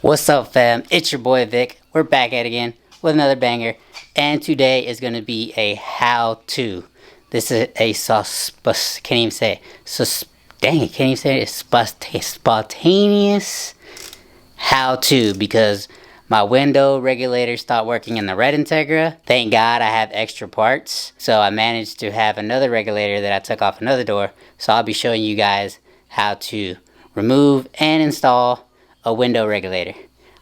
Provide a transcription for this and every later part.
What's up, fam? It's your boy Vic. We're back at it again with another banger, and today is going to be a how-to. This is a can't even say it. Dang it, can't even say it. It's spontaneous how-to because my window regulator stopped working in the red Integra. Thank God I have extra parts, so I managed to have another regulator that I took off another door. So I'll be showing you guys how to remove and install a window regulator.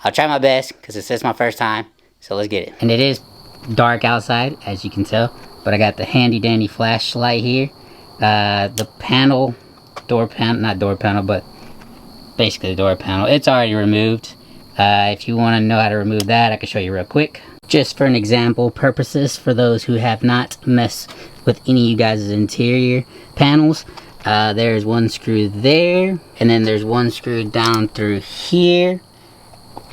I'll try my best because it's just my first time, so let's get it. And it is dark outside, as you can tell, but I got the handy dandy flashlight here. The panel, not door panel, but basically the door panel, it's already removed. If you want to know how to remove that, I can show you real quick. Just for an example purposes, for those who have not messed with any of you guys' interior panels, there's one screw there, and then there's one screw down through here,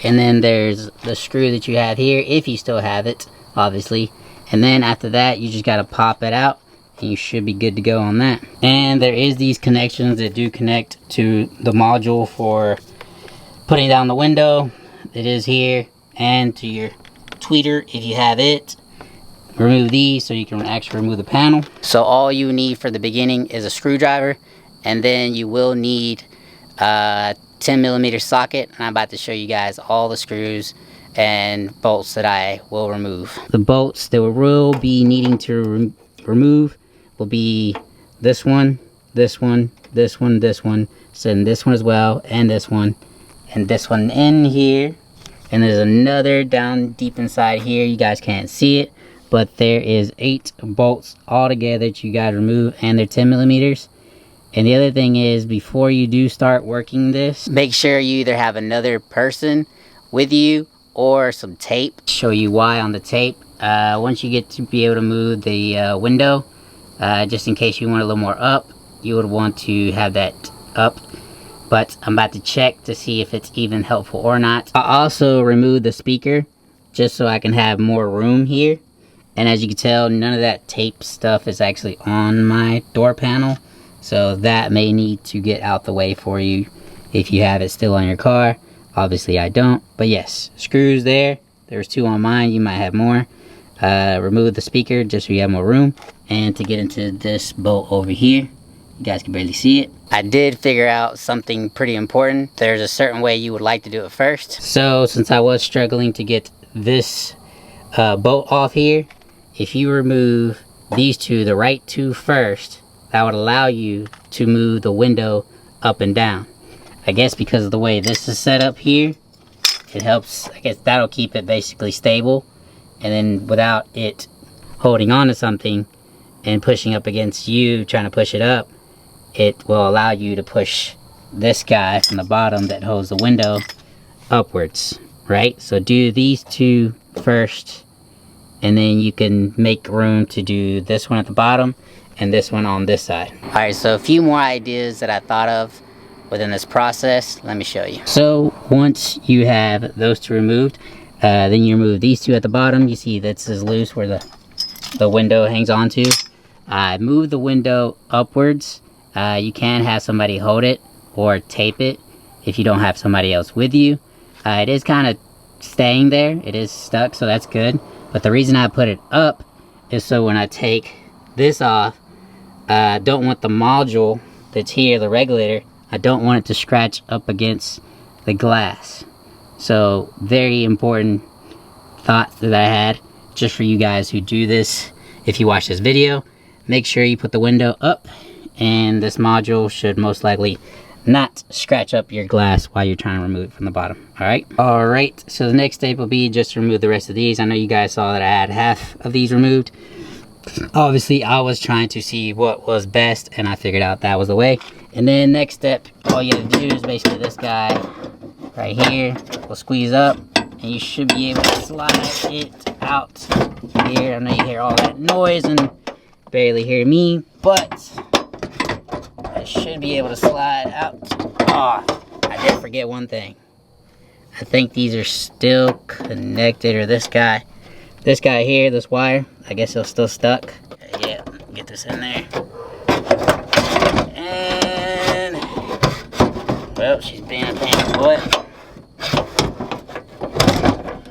and then there's the screw that you have here, if you still have it, obviously. And then after that, you just gotta pop it out, and you should be good to go on that. And there is these connections that do connect to the module for putting down the window. It is here, and to your tweeter if you have it. Remove these so you can actually remove the panel. So all you need for the beginning is a screwdriver, and then you will need a 10mm socket, and I'm about to show you guys all the screws and bolts that I will remove. The bolts that we will be needing to remove will be this one, this one, this one, this one, so this one as well, and this one in here, and there's another down deep inside here. You guys can't see it, but there is 8 bolts altogether that you gotta remove, and they're 10mm. And the other thing is, before you do start working this, make sure you either have another person with you or some tape. Show you why on the tape. Once you get to be able to move the window, just in case you want a little more up, you would want to have that up. But I'm about to check to see if it's even helpful or not. I also removed the speaker just so I can have more room here. And as you can tell, none of that tape stuff is actually on my door panel. So that may need to get out the way for you if you have it still on your car. Obviously I don't. But yes, screws there. There's 2 on mine. You might have more. Remove the speaker just so you have more room. And to get into this bolt over here, you guys can barely see it. I did figure out something pretty important. There's a certain way you would like to do it first. So since I was struggling to get this bolt off here, if you remove these 2, the right 2 first, that would allow you to move the window up and down. I guess because of the way this is set up here, it helps. I guess that'll keep it basically stable, and then without it holding on to something and pushing up against you, trying to push it up, it will allow you to push this guy from the bottom that holds the window upwards, right? So do these 2 first, and then you can make room to do this one at the bottom and this one on this side. All right, so a few more ideas that I thought of within this process. Let me show you. So once you have those 2 removed, then you remove these 2 at the bottom. You see this is loose where the window hangs onto. Move the window upwards. You can have somebody hold it or tape it if you don't have somebody else with you. It is kind of staying there. It is stuck, so that's good. But the reason I put it up is so when I take this off, I don't want the module that's here, the regulator, I don't want it to scratch up against the glass. So very important thought that I had just for you guys who do this. If you watch this video, make sure you put the window up, and this module should most likely not scratch up your glass while you're trying to remove it from the bottom. Alright, so the next step will be just to remove the rest of these. I know you guys saw that I had half of these removed. Obviously I was trying to see what was best, and I figured out that was the way. And then next step, all you have to do is basically this guy right here will squeeze up, and you should be able to slide it out here. I know you hear all that noise and barely hear me, but I should be able to slide out. Oh, I did forget one thing. I think these are still connected, or this guy here, this wire, I guess it's still stuck. Yeah, get this in there. And, well, she's being a pain in the butt.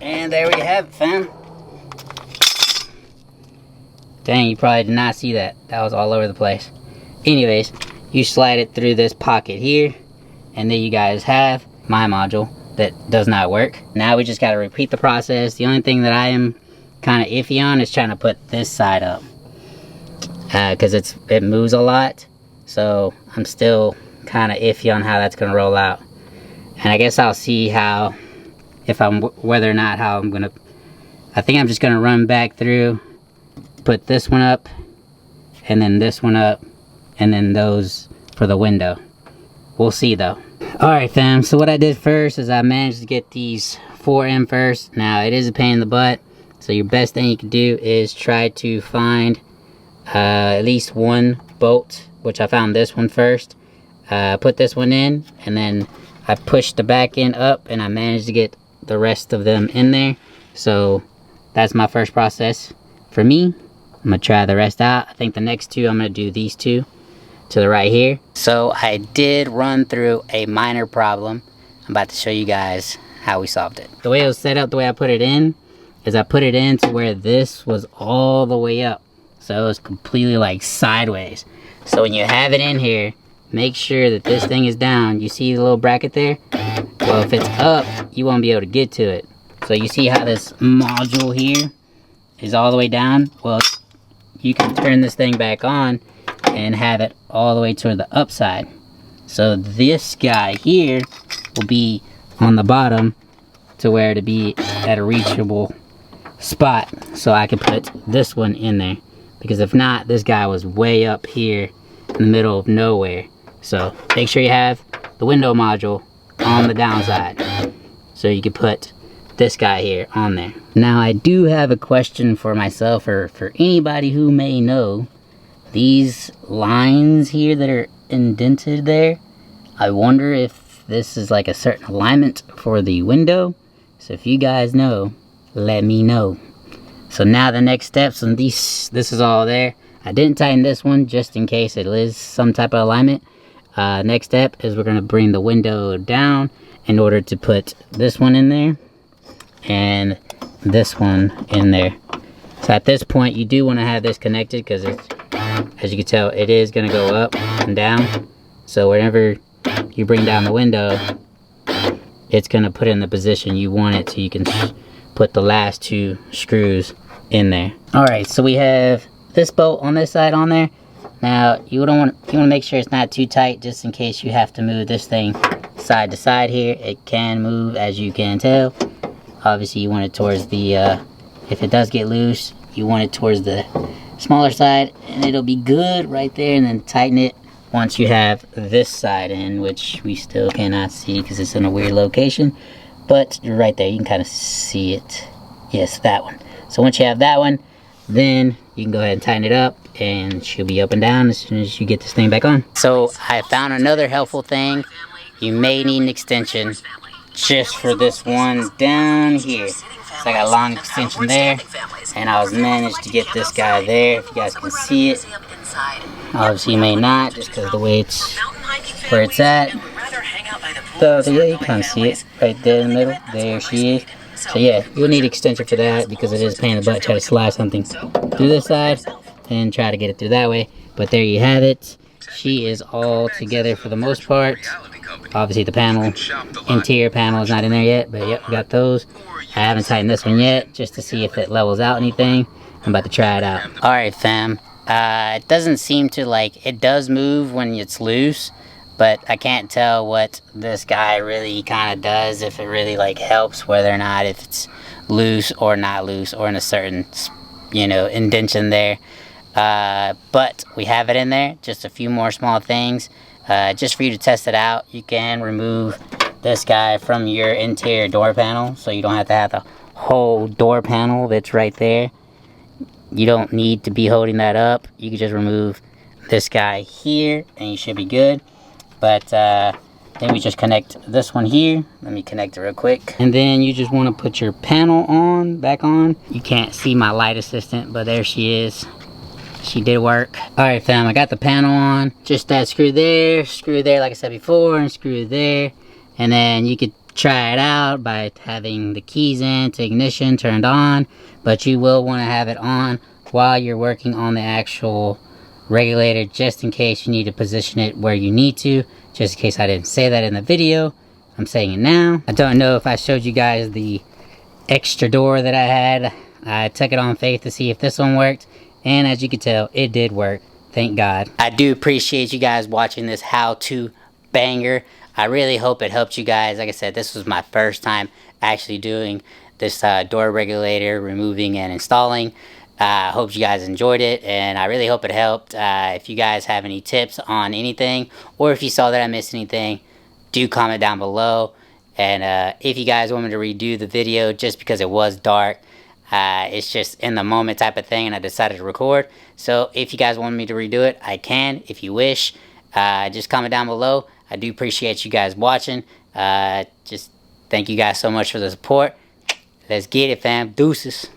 And there we have it, fam. Dang, you probably did not see that. That was all over the place. Anyways, you slide it through this pocket here, and then you guys have my module that does not work. Now we just got to repeat the process. The only thing that I am kind of iffy on is trying to put this side up, because it moves a lot. So I'm still kind of iffy on how that's going to roll out. And I guess I'll see how, whether or not how I'm going to, I think I'm just going to run back through, put this one up, and then this one up, and then those for the window. We'll see though. Alright fam, so what I did first is I managed to get these 4 in first. Now it is a pain in the butt, so your best thing you can do is try to find at least one bolt, which I found this one first. Put this one in, and then I pushed the back end up, and I managed to get the rest of them in there. So that's my first process. For me, I'm gonna try the rest out. I think the next two, I'm gonna do these two to the right here. So I did run through a minor problem. I'm about to show you guys how we solved it. The way it was set up, the way I put it in, is I put it in to where this was all the way up. So it was completely like sideways. So when you have it in here, make sure that this thing is down. You see the little bracket there? Well, if it's up, you won't be able to get to it. So you see how this module here is all the way down? Well, you can turn this thing back on and have it all the way to the upside. So this guy here will be on the bottom to where to be at a reachable spot, so I can put this one in there. Because if not, this guy was way up here in the middle of nowhere. So make sure you have the window module on the downside, so you can put this guy here on there. Now I do have a question for myself, or for anybody who may know. These lines here that are indented there, I wonder if this is like a certain alignment for the window. So if you guys know, let me know. So now the next steps, and this is all there. I didn't tighten this one just in case it is some type of alignment. Next step is we're going to bring the window down in order to put this one in there and this one in there. So at this point, you do want to have this connected, because it's, as you can tell, it is going to go up and down. So whenever you bring down the window, it's going to put it in the position you want it, so you can put the last 2 screws in there. Alright, so we have this bolt on this side on there. Now you want to make sure it's not too tight, just in case you have to move this thing side to side here. It can move, as you can tell. Obviously you want it towards the if it does get loose, you want it towards the smaller side, and it'll be good right there. And then tighten it once you have this side in, which we still cannot see because it's in a weird location, but you're right there, you can kind of see it. Yes, that one. So once you have that one, then you can go ahead and tighten it up, and she'll be up and down as soon as you get this thing back on. So I found another helpful thing. You may need an extension just for this one down here. So I got a long extension there, and I was managed to get this guy there, if you guys can see it. Obviously you may not, just because of the way it's where it's at. So yeah, you can see it right there in the middle. There she is. So yeah, you'll need extension for that, because it is a pain in the butt. Try to slide something through this side and try to get it through that way. But there you have it. She is all together for the most part. Obviously the panel, interior panel is not in there yet, but yep, we got those. I haven't tightened this one yet, just to see if it levels out anything. I'm about to try it out. Alright fam, it doesn't seem to, like, it does move when it's loose, but I can't tell what this guy really kind of does, if it really like helps, whether or not if it's loose or not loose, or in a certain, you know, indentation there. But we have it in there, just a few more small things. Just for you to test it out, you can remove this guy from your interior door panel, so you don't have to have the whole door panel that's right there. You don't need to be holding that up. You can just remove this guy here and you should be good. But then we just connect this one here. Let me connect it real quick. And then you just want to put your panel on, back on. You can't see my light assistant, but there she is. She did work. Alright fam, I got the panel on. Just that screw there like I said before, and screw there. And then you could try it out by having the keys in to ignition turned on, but you will want to have it on while you're working on the actual regulator, just in case you need to position it where you need to. Just in case I didn't say that in the video, I'm saying it now. I don't know if I showed you guys the extra door that I had. I took it on faith to see if this one worked, and as you can tell, it did work. Thank God. I do appreciate you guys watching this how-to banger. I really hope it helped you guys. Like I said, this was my first time actually doing this door regulator, removing and installing. I hope you guys enjoyed it, and I really hope it helped. If you guys have any tips on anything, or if you saw that I missed anything, do comment down below. And if you guys want me to redo the video just because it was dark, it's just in the moment type of thing, and I decided to record. So if you guys want me to redo it, I can if you wish. Just comment down below. I do appreciate you guys watching. Just thank you guys so much for the support. Let's get it, fam. Deuces.